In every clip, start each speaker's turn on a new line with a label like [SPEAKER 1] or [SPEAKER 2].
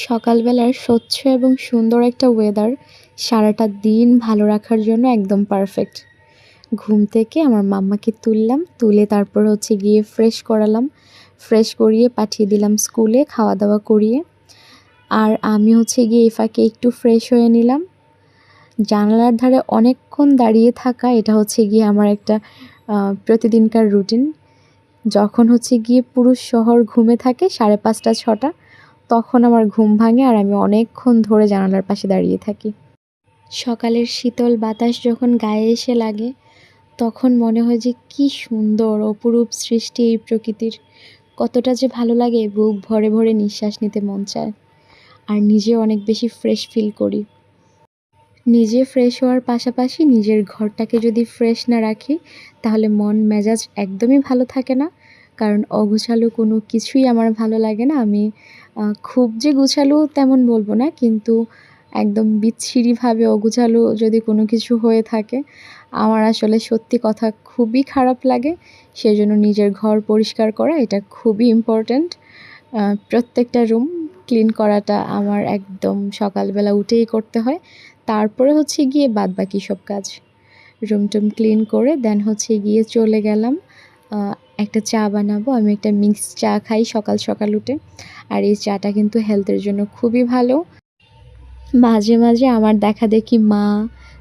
[SPEAKER 1] সকালবেলার স্বচ্ছ এবং সুন্দর একটা ওয়েদার সারাটা দিন ভালো রাখার জন্য একদম পারফেক্ট। ঘুম থেকে আমার মাম্মাকে তুললাম, তুলে তারপর হচ্ছে গিয়ে ফ্রেশ করালাম, ফ্রেশ করিয়ে পাঠিয়ে দিলাম স্কুলে খাওয়া দাওয়া করিয়ে। আর আমি হচ্ছে গিয়ে এই ফাঁকে একটু ফ্রেশ হয়ে নিলাম। জানালার ধারে অনেকক্ষণ দাঁড়িয়ে থাকা এটা হচ্ছে গিয়ে আমার একটা প্রতিদিনকার রুটিন। যখন হচ্ছে গিয়ে পুরো শহর ঘুমে থাকে 5:30-6টা, তখন আমার ঘুম ভাঙে আর আমি অনেকক্ষণ ধরে জানালার পাশে দাঁড়িয়ে থাকি। সকালের শীতল বাতাস যখন গায়ে এসে লাগে তখন মনে হয় যে কী সুন্দর অপরূপ সৃষ্টি এই প্রকৃতির। কতটা যে ভালো লাগে, বুক ভরে ভরে নিঃশ্বাস নিতে মন চায়। আর নিজেও অনেক বেশি ফ্রেশ ফিল করি। নিজে ফ্রেশ হওয়ার পাশাপাশি নিজের ঘরটাকে যদি ফ্রেশ না রাখি তাহলে মন মেজাজ একদমই ভালো থাকে না। কারণ অগোছালো কোনো কিছুই আমার ভালো লাগে না। আমি খুব যে গোছালো তেমন বলবো না, কিন্তু একদম বিচ্ছিরিভাবে অগোছালো যদি কোনো কিছু হয়ে থাকে আমার আসলে সত্যি কথা খুবই খারাপ লাগে। সেজন্য নিজের ঘর পরিষ্কার করা এটা খুবই ইম্পর্ট্যান্ট। প্রত্যেকটা রুম ক্লিন করাটা আমার একদম সকালবেলা উঠেই করতে হয়। তারপরে হচ্ছে গিয়ে বাদবাকি সব কাজ। রুম টুম ক্লিন করে দেন হচ্ছে গিয়ে চলে গেলাম একটা চা বানাবো। আমি একটা মিক্সড চা খাই সকাল সকাল উঠে। আর এই চাটা কিন্তু হেলথের জন্য খুবই ভালো। মাঝে মাঝে আমার দেখাদেখি মা,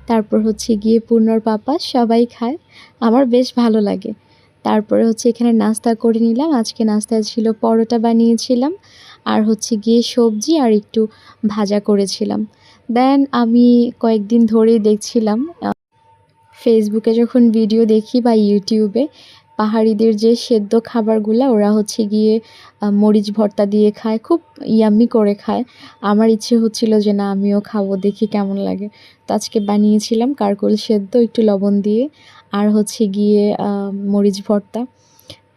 [SPEAKER 1] তারপর হচ্ছে গিয়ে পূর্ণর পাপা সবাই খায়। আমার বেশ ভালো লাগে। তারপরে হচ্ছে এখানে নাস্তা করে নিলাম। আজকে নাস্তায় ছিল পরোটা বানিয়েছিলাম, আর হচ্ছে গিয়ে সবজি আর একটু ভাজা করেছিলাম। দেন আমি কয়েকদিন ধরেই দেখছিলাম ফেসবুকে যখন ভিডিও দেখি বা ইউটিউবে পাহাড়িদের যে সেদ্ধ খাবারগুলা ওরা হচ্ছে গিয়ে মরিচ ভর্তা দিয়ে খায়, খুব ইয়াম্মি করে খায়। আমার ইচ্ছে হচ্ছিল যে না আমিও খাবো, দেখি কেমন লাগে। তো আজকে বানিয়েছিলাম কারকোল সেদ্ধ একটু লবণ দিয়ে, আর হচ্ছে গিয়ে মরিচ ভর্তা।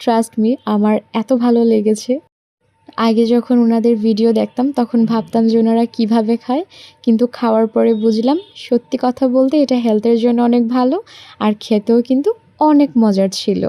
[SPEAKER 1] ট্রাস্ট মি, আমার এত ভালো লেগেছে। আগে যখন ওনাদের ভিডিও দেখতাম তখন ভাবতাম যে ওনারা কীভাবে খায়, কিন্তু খাওয়ার পরে বুঝলাম সত্যি কথা বলতে এটা হেলথের জন্য অনেক ভালো, আর খেতেও কিন্তু অনেক মজার ছিল।